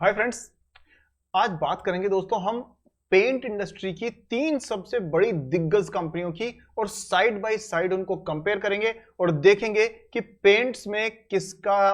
Hi friends, आज बात करेंगे दोस्तों हम पेंट इंडस्ट्री की तीन सबसे बड़ी दिग्गज कंपनियों की और साइड बाय साइड उनको कंपेयर करेंगे और देखेंगे कि पेंट्स में किसका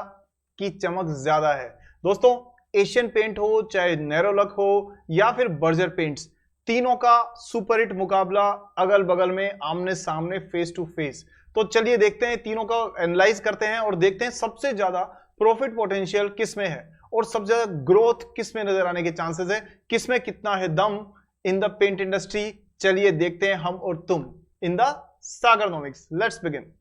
की चमक ज्यादा है। दोस्तों, एशियन पेंट हो चाहे नेरोलक हो या फिर बर्जर पेंट्स, तीनों का सुपर हिट मुकाबला अगल बगल में आमने सामने फेस टू फेस। तो चलिए देखते हैं, तीनों का एनालाइज करते हैं और देखते हैं सबसे ज्यादा प्रॉफिट पोटेंशियल किस में है और सबसे ज्यादा ग्रोथ किस में नजर आने के चांसेस है, किस में कितना है दम इन द पेंट इंडस्ट्री। चलिए देखते हैं हम और तुम in the Sagarnomics. Let's begin.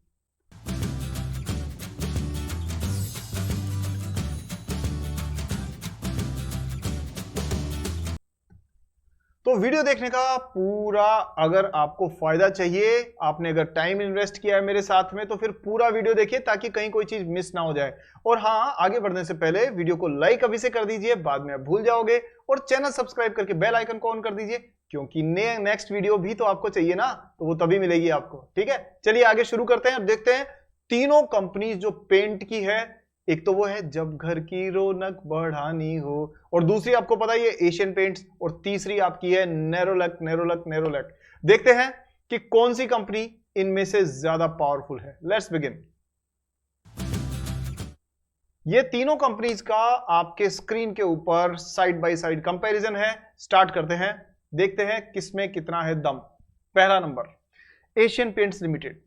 तो वीडियो देखने का पूरा, अगर आपको फायदा चाहिए, आपने अगर टाइम इन्वेस्ट किया है मेरे साथ में, तो फिर पूरा वीडियो देखिए ताकि कहीं कोई चीज मिस ना हो जाए। और हाँ, आगे बढ़ने से पहले वीडियो को लाइक अभी से कर दीजिए, बाद में आप भूल जाओगे। और चैनल सब्सक्राइब करके बेल आइकन को ऑन कर दीजिए, क्योंकि नेक्स्ट वीडियो भी तो आपको चाहिए ना, तो वो तभी मिलेगी आपको। ठीक है, चलिए आगे शुरू करते हैं और देखते हैं तीनों कंपनी जो पेंट की है। एक तो वो है जब घर की रौनक बढ़ानी हो, और दूसरी आपको पता ही है एशियन पेंट्स, और तीसरी आपकी है नेरोलक नेरोलक नेरोलक। देखते हैं कि कौन सी कंपनी इनमें से ज्यादा पावरफुल है। Let's begin. ये तीनों कंपनीज का आपके स्क्रीन के ऊपर साइड बाय साइड कंपैरिजन है। स्टार्ट करते हैं, देखते हैं किसमें कितना है दम। पहला नंबर एशियन पेंट्स लिमिटेड।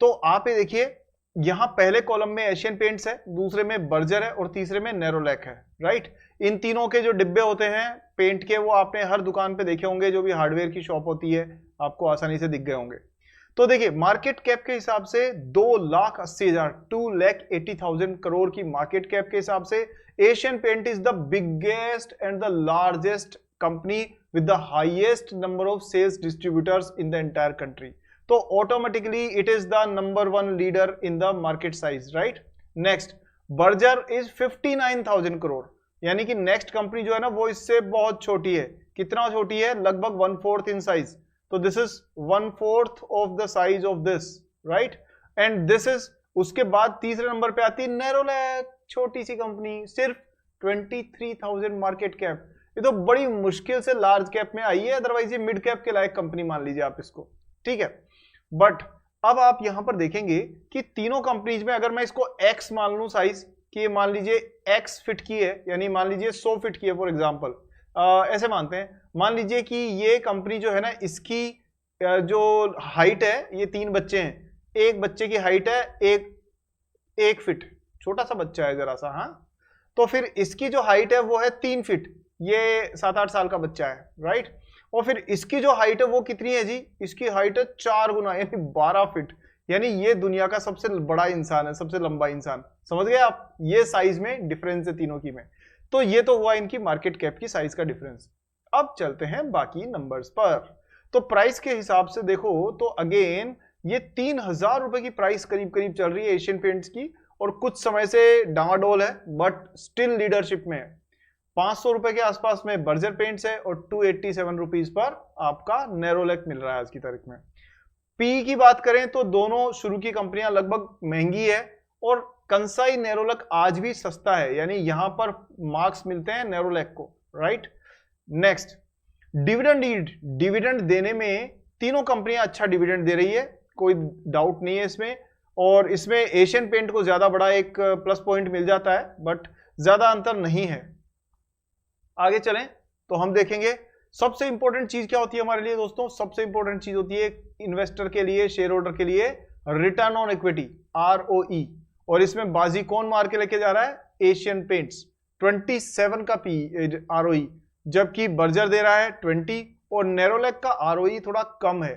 तो आप ये देखिए, यहां पहले कॉलम में एशियन पेंट्स है, दूसरे में बर्जर है और तीसरे में नेरोलैक है। राइट, इन तीनों के जो डिब्बे होते हैं पेंट के, वो आपने हर दुकान पे देखे होंगे, जो भी हार्डवेयर की शॉप होती है आपको आसानी से दिख गए होंगे। तो देखिए, मार्केट कैप के हिसाब से 2,80,000 2,80,000 करोड़ की मार्केट कैप के हिसाब से Asian paint is the biggest and the largest company with the highest number of sales distributors in the entire country. तो automatically it is the number one leader in the market size. Right, next Berger is 59,000 crore, यानी कि next company जो है ना वो इससे बहुत छोटी है। कितना छोटी है? लगभग 1/4 इन साइज। तो this is 1/4 of the size of this. Right, and this is, उसके बाद तीसरे नंबर पे आती है नेरोलैक, छोटी सी कंपनी, सिर्फ 23,000 मार्केट कैप। ये तो बड़ी मुश्किल से लार्ज कैप में आई है, अदरवाइज ये मिड कैप के लायक कंपनी मान लीजिए आप इसको। ठीक है, बट अब आप यहां पर देखेंगे कि तीनों कंपनीज में अगर मैं इसको x मान लूं साइज, कि ये मान लीजिए x फिट की है, यानी मान लीजिए 100 फिट की है फॉर एग्जांपल, ऐसे मानते हैं। मान लीजिए कि ये कंपनी जो है ना, इसकी जो हाइट है, ये 3 बच्चे हैं, एक बच्चे की हाइट है 1 फीट, छोटा सा बच्चा है जरा सा। हाँ, तो फिर इसकी जो हाइट है वो है 3 फीट, ये 7-8 साल का बच्चा है। राइट, और फिर इसकी जो हाइट है वो कितनी है जी? इसकी हाइट है 4 गुना, यानी 12 फीट। यानी ये दुनिया का सबसे बड़ा इंसान है, सबसे लंबा इंसान। समझ गए आप? ये साइज में डिफरेंस है तीनों की में। तो ये तो हुआ इनकी मार्केट कैप की साइज का डिफरेंस। अब चलते हैं बाकी नंबर्स पर। तो प्राइस के हिसाब से देखो तो अगेन ये 3,000 रुपए की प्राइस करीब करीब चल रही है एशियन पेंट्स की, और कुछ समय से डामाडोल है, बट स्टिल लीडरशिप में है। 500 रुपए के आसपास में बर्जर पेंट्स है और 287 रुपीज पर आपका नेरोलैक मिल रहा है आज की तारीख में। पी की बात करें तो दोनों शुरू की कंपनियां लगभग महंगी है, और कंसाई नेरोलैक आज भी सस्ता है, यानी यहां पर मार्क्स मिलते हैं नेरोलैक को। Right, next dividend yield. Dividend देने में तीनों कंपनियां अच्छा डिविडेंड दे रही है, कोई डाउट नहीं है इसमें। और इसमें एशियन पेंट को ज्यादा बड़ा एक प्लस पॉइंट मिल जाता है, बट ज्यादा अंतर नहीं है। आगे चलें तो हम देखेंगे सबसे इंपॉर्टेंट चीज क्या होती है हमारे लिए दोस्तों। सबसे इंपॉर्टेंट चीज होती है इन्वेस्टर के लिए, शेयर होल्डर के लिए, रिटर्न ऑन इक्विटी, ROE। और इसमें बाजी कौन मार के लेके जा रहा है? एशियन पेंट्स, 27 का ROE, जबकि बर्जर दे रहा है 20, और नेरोलैक का ROE थोड़ा कम है।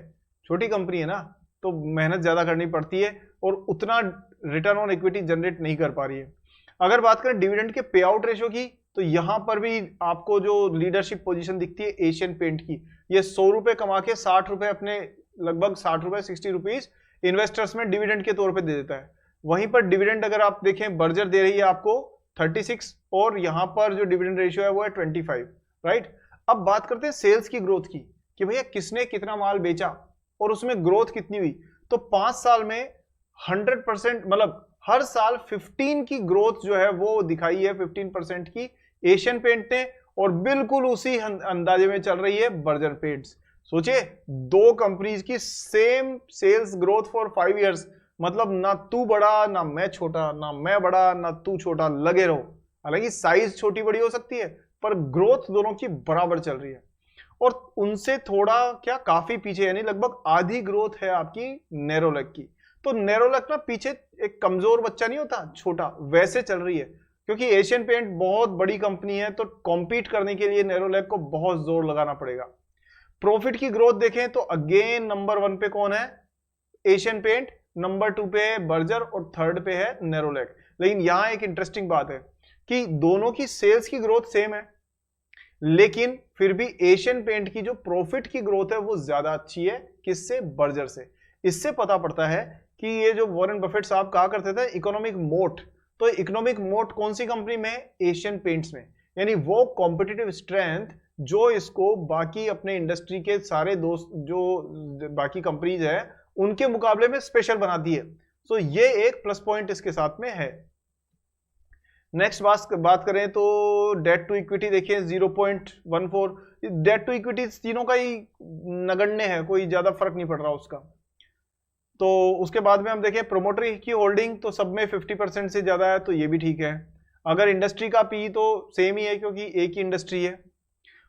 छोटी कंपनी है ना, तो मेहनत ज्यादा करनी पड़ती है और उतना रिटर्न ऑन इक्विटी जनरेट नहीं कर पा रही है। अगर बात करें डिविडेंड के पे आउट रेशियो की, तो यहां पर भी आपको जो लीडरशिप पोजीशन दिखती है एशियन पेंट की, ये 100 रुपए कमा के 60 रुपए अपने, लगभग 60 रुपए 60 रुपीज इन्वेस्टर्स में डिविडेंड के तौर पे दे देता है। वहीं पर डिविडेंड अगर आप देखें, बर्जर दे रही है आपको 36, और यहां पर जो डिविडेंड रेशियो है वो है 25। राइट, अब बात करते हैं सेल्स की ग्रोथ की, कि भैया किसने कितना माल बेचा और उसमें ग्रोथ कितनी हुई। तो 5 साल में 100%, मतलब हर साल 15 की ग्रोथ जो है वो दिखाई है, 15% की, एशियन पेंट ने, और बिल्कुल उसी अंदाजे में चल रही है बर्जर पेंट्स। सोचिए, दो कंपनीज की same sales growth for 5 years, मतलब ना तू बड़ा ना मैं छोटा, ना मैं बड़ा ना तू छोटा, लगे रहो। हालांकि साइज छोटी बड़ी हो सकती है, पर ग्रोथ दोनों की बराबर चल रही है। और उनसे थोड़ा क्या काफी पीछे, यानी लगभग आधी ग्रोथ है आपकी नेरोलैक की। तो नेरोलैक ना पीछे एक कमजोर बच्चा नहीं होता, छोटा, वैसे चल रही है। क्योंकि एशियन पेंट बहुत बड़ी कंपनी है, तो कॉम्पीट करने के लिए नेरोलैक को बहुत जोर लगाना पड़ेगा। प्रॉफिट की ग्रोथ देखें तो अगेन नंबर 1 पे कौन है? एशियन पेंट, नंबर 2 पे है बर्जर, और थर्ड पे है नेरोलैक। लेकिन यहां एक इंटरेस्टिंग बात है कि दोनों की सेल्स की ग्रोथ सेम है, लेकिन फिर भी एशियन पेंट की जो प्रॉफिट की ग्रोथ है वो ज्यादा अच्छी है। किससे? बर्जर से। इससे पता पड़ता है कि ये जो वॉरेन बफेट साहब कहा करते थे इकोनॉमिक मोट, तो इकोनॉमिक मोट कौन सी कंपनी में? एशियन पेंट्स में। यानी वो कॉम्पिटिटिव स्ट्रेंथ जो इसको बाकी अपने इंडस्ट्री के सारे दोस्त जो बाकी कंपनीज है उनके मुकाबले में स्पेशल बनाती है। तो ये एक प्लस पॉइंट इसके साथ में है। नेक्स्ट बात करें तो डेट टू इक्विटी देखिए 0.14। डेट टू इक्विटी तीनों का ही नगण्य है, कोई ज्यादा फर्क नहीं पड़ रहा उसका। तो उसके बाद में हम देखें प्रोमोटर की होल्डिंग, तो सब में 50% से ज्यादा है, तो ये भी ठीक है। अगर इंडस्ट्री का पी तो सेम ही है क्योंकि एक ही इंडस्ट्री है।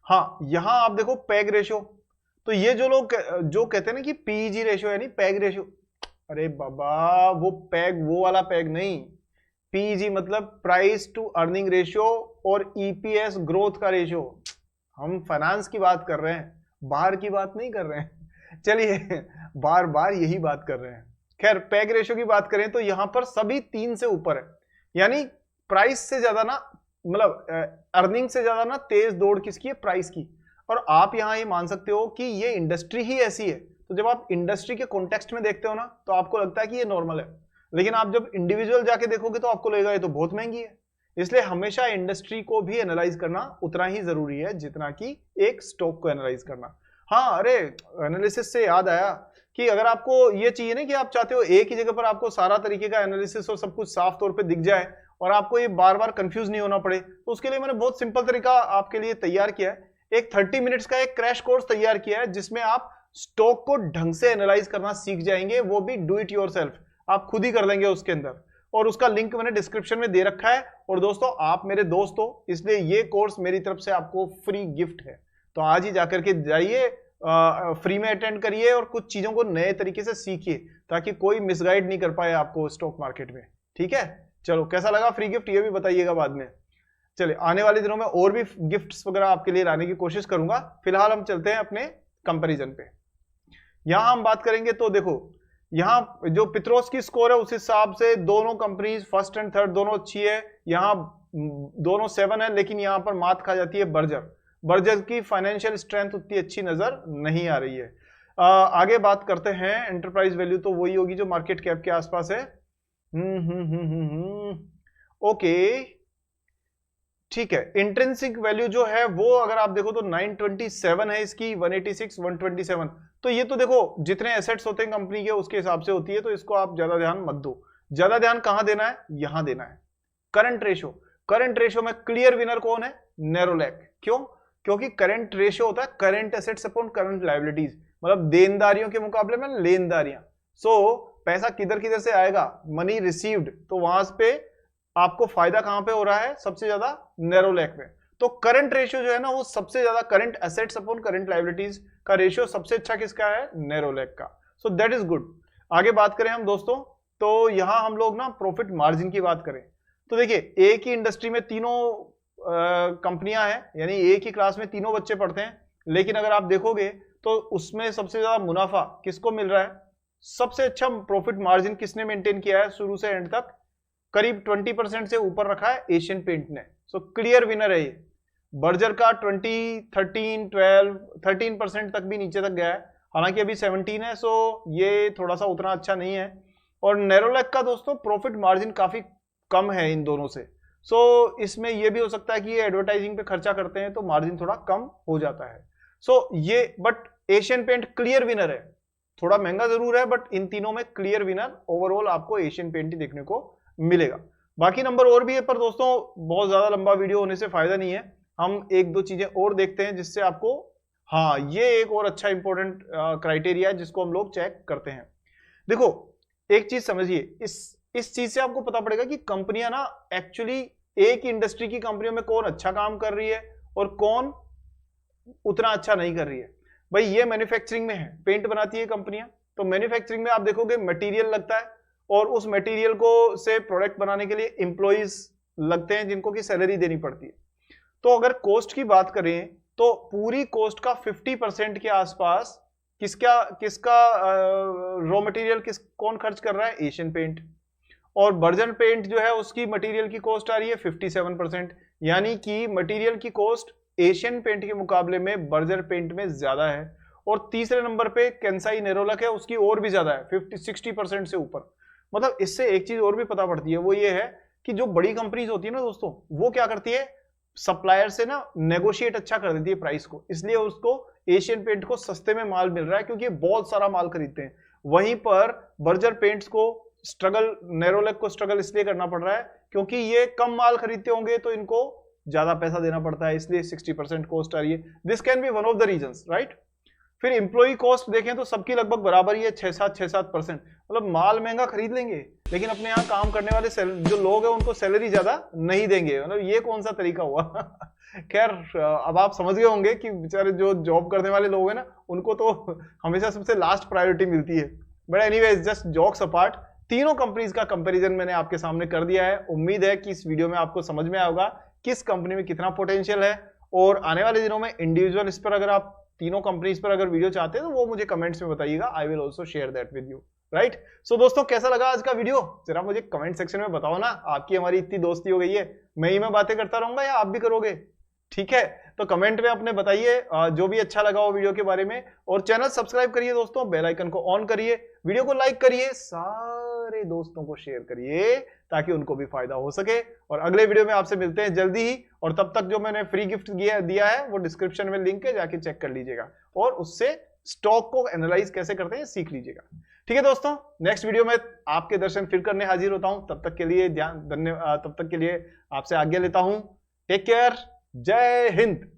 हाँ, यहां आप देखो पैग रेशियो, तो ये जो लोग जो कहते हैं ना कि पीईजी रेशियो यानी पैग रेशियो, अरे बाबा वो पैग वो वाला पैग नहीं, पीईजी मतलब प्राइस टू अर्निंग रेशियो और ईपीएस ग्रोथ का रेशियो। हम फाइनेंस की बात कर रहे हैं, बाहर की बात नहीं कर रहे हैं। चलिए बार बार यही बात कर रहे हैं। खैर, पैग रेशियो की बात करें तो यहां पर सभी 3 से ऊपर है, यानी प्राइस से ज्यादा ना, मतलब अर्निंग से ज्यादा ना तेज दौड़ किसकी है? प्राइस की। और आप यहां ये मान सकते हो कि ये इंडस्ट्री ही ऐसी है, तो जब आप इंडस्ट्री के कॉन्टेक्स्ट में देखते हो ना तो आपको लगता है कि ये नॉर्मल है, लेकिन आप जब इंडिविजुअल जाके देखोगे तो आपको लगेगा ये तो बहुत महंगी है। इसलिए हमेशा इंडस्ट्री को भी एनालाइज करना उतना ही जरूरी है जितना कि एक स्टॉक को एनालाइज करना। हाँ, अरे एनालिसिस से याद आया कि अगर आपको ये चाहिए ना कि आप चाहते हो एक ही जगह पर आपको सारा तरीके का एनालिसिस और सब कुछ साफ तौर पे दिख जाए और आपको ये बार बार कंफ्यूज नहीं होना पड़े, तो उसके लिए मैंने बहुत सिंपल तरीका आपके लिए तैयार किया है। एक 30 मिनट्स का एक क्रैश कोर्स तैयार किया है जिसमें आप स्टॉक को ढंग से एनालाइज करना सीख जाएंगे, वो भी डू इट योरसेल्फ, आप खुद ही कर लेंगे उसके अंदर। और उसका लिंक मैंने डिस्क्रिप्शन में दे रखा है। और दोस्तों, आप मेरे दोस्त हो, इसलिए ये कोर्स मेरी तरफ से आपको फ्री गिफ्ट है, तो आज ही जाकर के जाइए, फ्री में अटेंड करिए और कुछ चीजों को नए तरीके से सीखिए ताकि कोई मिसगाइड नहीं कर पाए आपको स्टॉक मार्केट में। ठीक है, चलो कैसा लगा फ्री गिफ्ट ये भी बताइएगा बाद में। चलिए, आने वाले दिनों में और भी गिफ्ट्स वगैरह आपके लिए लाने की कोशिश करूंगा। फिलहाल हम चलते हैं अपने कंपैरिजन पे। यहां हम बात करेंगे तो देखो, यहां जो पित्रोस की स्कोर है उस हिसाब से दोनों कंपनीज फर्स्ट एंड थर्ड दोनों अच्छी है। यहां दोनों 7 है, लेकिन यहां पर मात खा जाती है बर्जर की फाइनेंशियल स्ट्रेंथ उतनी अच्छी नजर नहीं आ रही है। आगे बात करते हैं एंटरप्राइज वैल्यू, तो वही होगी जो मार्केट कैप के आसपास है। ओके, ठीक है। इंट्रिंसिक वैल्यू जो है वो अगर आप देखो तो 927 है इसकी, 186, 127। तो ये तो देखो जितने एसेट्स होते हैं कंपनी के उसके हिसाब से होती है, तो इसको आप ज्यादा ध्यान मत दो। ज्यादा ध्यान कहां देना है? यहां देना है। करंट रेशियो में क्लियर विनर कौन है? नेरोलैक। क्यों? क्योंकि करंट रेशियो होता है current assets upon current liabilities, मतलब देनदारियों के मुकाबले में लेनदारियां। पैसा किधर किधर से आएगा? मनी रिसीव्ड, तो वहां पे आपको फायदा कहां पे हो रहा है? सबसे ज्यादा नेरोलैक में। तो करंट रेशियो जो है ना वो सबसे ज्यादा, current assets upon current liabilities का रेशियो सबसे अच्छा किसका है? नेरोलैक का। So that is good. आगे बात करें हम दोस्तों, तो यहां हम लोग ना प्रॉफिट मार्जिन की बात करें तो देखिए, एक ही इंडस्ट्री में तीनों कंपनियां हैं, यानी एक ही क्लास में तीनों बच्चे पढ़ते हैं, लेकिन अगर आप देखोगे तो उसमें सबसे ज्यादा मुनाफा किसको मिल रहा है? सबसे अच्छा प्रॉफिट मार्जिन किसने मेंटेन किया है शुरू से एंड तक? करीब 20% से ऊपर रखा है एशियन पेंट ने। सो क्लियर विनर है ये। बर्जर का 20, 13, 12, 13% तक भी नीचे तक गया है, हालांकि अभी 17 है, सो ये थोड़ा सा उतना अच्छा नहीं है। और नेरोलैक का दोस्तों प्रॉफिट मार्जिन काफी कम है इन दोनों से। इसमें यह भी हो सकता है कि ये एडवर्टाइजिंग पे खर्चा करते हैं तो मार्जिन थोड़ा कम हो जाता है। ये but Asian paint clear winner है, थोड़ा महंगा जरूर है बट इन तीनों में क्लियर विनर ओवरऑल आपको एशियन पेंट ही देखने को मिलेगा। बाकी नंबर और भी है, पर दोस्तों बहुत ज्यादा लंबा वीडियो होने से फायदा नहीं है। हम एक दो चीजें और देखते हैं जिससे आपको, हाँ ये एक और अच्छा इंपॉर्टेंट क्राइटेरिया है जिसको हम लोग चेक करते हैं। देखो एक चीज समझिए, इस चीज से आपको पता पड़ेगा कि कंपनियां ना एक्चुअली एक ही इंडस्ट्री की कंपनियों में कौन अच्छा काम कर रही है और कौन उतना अच्छा नहीं कर रही है। भाई ये मैन्युफैक्चरिंग में है, पेंट बनाती है कंपनियां, तो मैन्युफैक्चरिंग में आप देखोगे मटेरियल लगता है और उस मटेरियल को से प्रोडक्ट बनाने के लिए एम्प्लॉइज लगते हैं जिनको की सैलरी देनी पड़ती है। तो अगर कॉस्ट की बात करें तो पूरी कॉस्ट का 50% के आसपास किसका किसका रॉ मटेरियल कौन खर्च कर रहा है, एशियन पेंट। और बर्जर पेंट जो है उसकी मटेरियल की कॉस्ट आ रही है 57%, यानी कि मटेरियल की कॉस्ट एशियन पेंट के मुकाबले में बर्जर पेंट में ज्यादा है। और तीसरे नंबर पे केंसाई नेरोलैक है, उसकी और भी ज्यादा है 50-60% से ऊपर। मतलब इससे एक चीज और भी पता पड़ती है, वो ये है कि जो बड़ी कंपनीज होती है ना दोस्तों, वो क्या करती है, सप्लायर से ना नेगोशिएट अच्छा कर देती है प्राइस को, इसलिए उसको एशियन पेंट को सस्ते में माल मिल रहा है क्योंकि बहुत सारा माल खरीदते हैं। वहीं पर बर्जर पेंट्स को स्ट्रगल, नेरोलैक को स्ट्रगल इसलिए करना पड़ रहा है क्योंकि ये कम माल खरीदते होंगे तो इनको ज्यादा पैसा देना पड़ता है, इसलिए 60% कॉस्ट आ रही है। This can be one of the reasons, right. फिर इंप्लॉई कॉस्ट देखें तो सबकी लगभग बराबर ही है, 6-7%। मतलब माल महंगा खरीद लेंगे लेकिन अपने यहाँ काम करने वाले जो लोग हैं उनको सैलरी ज्यादा नहीं देंगे। मतलब ये कौन सा तरीका हुआ। खैर अब आप समझ गए होंगे कि बेचारे जो जॉब करने वाले लोग हैं ना, उनको तो हमेशा सबसे लास्ट प्रायोरिटी मिलती है। But anyways, just jokes apart, तीनों कंपनीज का कंपैरिजन मैंने आपके सामने कर दिया है। उम्मीद है कि इस वीडियो में आपको समझ में आएगा किस कंपनी में कितना पोटेंशियल है। और आने वाले दिनों में इंडिविजुअल इस पर, अगर आप तीनों कंपनीज पर अगर वीडियो चाहते हैं तो वो मुझे कमेंट्स में बताइएगा, I will also share that with you, right. So दोस्तों कैसा लगा आज का वीडियो, जरा मुझे कमेंट सेक्शन में बताओ ना। आपकी हमारी इतनी दोस्ती हो गई है, मैं ही मैं बातें करता रहूंगा या आप भी करोगे, ठीक है। तो कमेंट में अपने बताइए जो भी अच्छा लगा हो वीडियो के बारे में। और चैनल सब्सक्राइब करिए दोस्तों, बेल आइकन को ऑन करिए, वीडियो को लाइक करिए, सारे दोस्तों को शेयर करिए ताकि उनको भी फायदा हो सके। और अगले वीडियो में आपसे मिलते हैं जल्दी ही। और तब तक जो मैंने फ्री गिफ्ट दिया है वो डिस्क्रिप्शन में लिंक है, जाके चेक कर लीजिएगा और उससे स्टॉक को एनालाइज कैसे करते हैं सीख लीजिएगा। ठीक है दोस्तों, नेक्स्ट वीडियो में आपके दर्शन फिर करने हाजिर होता हूं। तब तक के लिए धन्यवाद, तब तक के लिए आपसे आज्ञा लेता हूं। टेक केयर, जय हिंद।